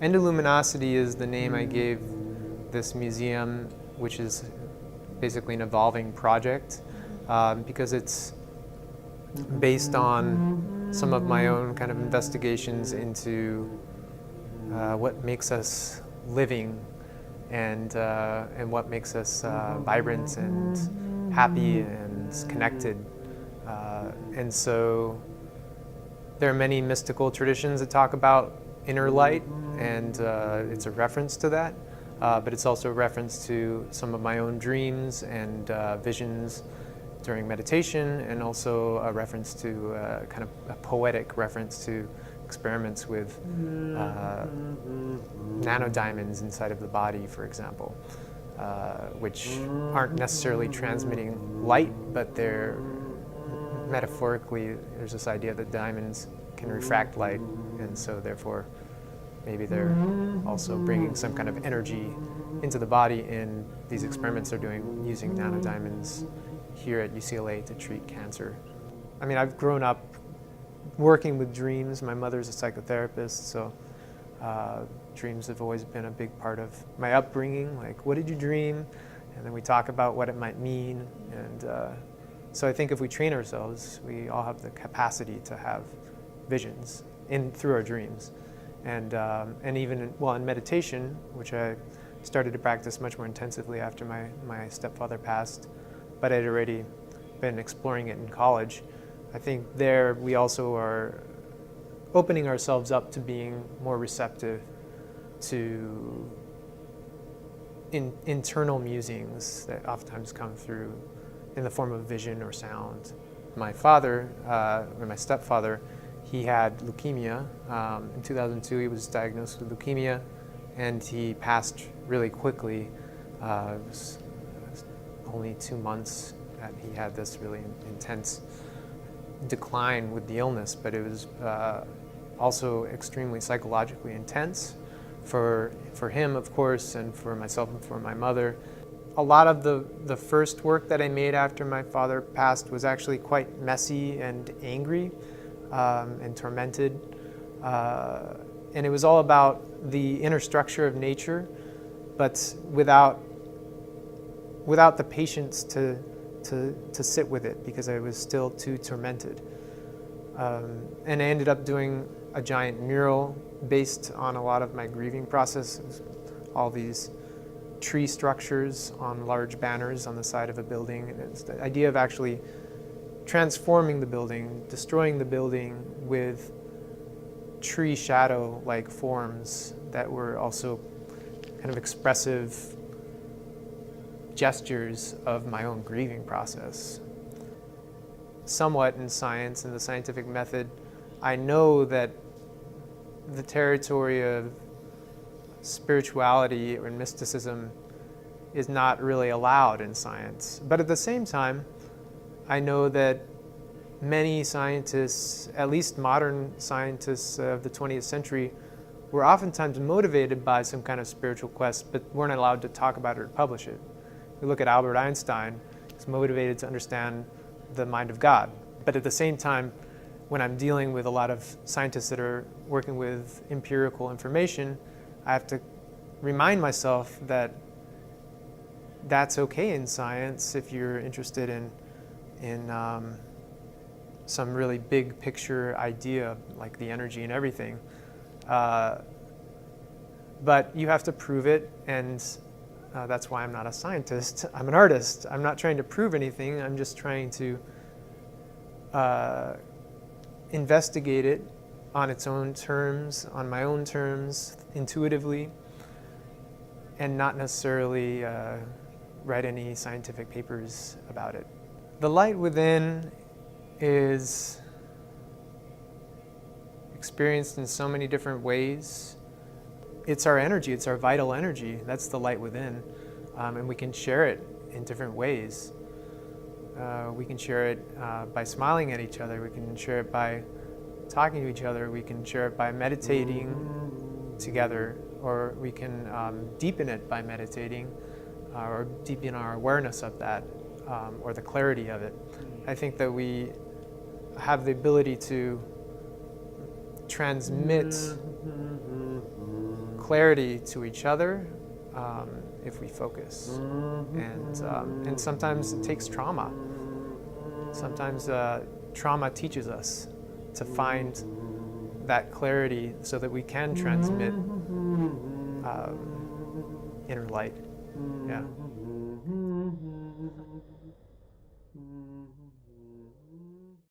Endoluminosity is the name I gave this museum, which is basically an evolving project, because it's based on some of my own kind of investigations into what makes us living and what makes us vibrant and happy and connected. And so there are many mystical traditions that talk about inner light, and it's a reference to that, but it's also a reference to some of my own dreams and visions during meditation, and also a reference to kind of a poetic reference to experiments with nanodiamonds inside of the body, for example, which aren't necessarily transmitting light, but they're metaphorically, there's this idea that diamonds can refract light, and so therefore maybe they're also bringing some kind of energy into the body in these experiments they're doing using nanodiamonds here at UCLA to treat cancer. I mean, I've grown up working with dreams. My mother's a psychotherapist, so dreams have always been a big part of my upbringing. Like, what did you dream? And then we talk about what it might mean. And so I think if we train ourselves, we all have the capacity to have visions through our dreams. And even in meditation, which I started to practice much more intensively after my stepfather passed, but I'd already been exploring it in college. I think there we also are opening ourselves up to being more receptive to internal musings that oftentimes come through in the form of vision or sound. My father, or my stepfather, he had leukemia. In 2002, he was diagnosed with leukemia, and he passed really quickly. It was only 2 months that he had this really intense decline with the illness, but it was also extremely psychologically intense for him, of course, and for myself and for my mother. A lot of the first work that I made after my father passed was actually quite messy and angry and tormented. And it was all about the inner structure of nature, but without the patience to sit with it, because I was still too tormented. And I ended up doing a giant mural based on a lot of my grieving process. All these tree structures on large banners on the side of a building. And it's the idea of actually transforming the building, destroying the building with tree shadow-like forms that were also kind of expressive gestures of my own grieving process. Somewhat in science and the scientific method, I know that the territory of spirituality or mysticism is not really allowed in science. But at the same time, I know that many scientists, at least modern scientists of the 20th century, were oftentimes motivated by some kind of spiritual quest, but weren't allowed to talk about it or publish it. We look at Albert Einstein, he's motivated to understand the mind of God. But at the same time, when I'm dealing with a lot of scientists that are working with empirical information, I have to remind myself that that's okay in science if you're interested in some really big picture idea, like the energy and everything. But you have to prove it, and that's why I'm not a scientist. I'm an artist. I'm not trying to prove anything. I'm just trying to investigate it on its own terms, on my own terms, intuitively, and not necessarily write any scientific papers about it. The light within is experienced in so many different ways. It's our energy, it's our vital energy. That's the light within, and we can share it in different ways. We can share it by smiling at each other. We can share it by talking to each other. We can share it by meditating together, or we can deepen it by meditating, or deepen our awareness of that, or the clarity of it. I think that we have the ability to transmit clarity to each other if we focus. And sometimes it takes trauma. Sometimes trauma teaches us to find that clarity so that we can transmit inner light. Yeah.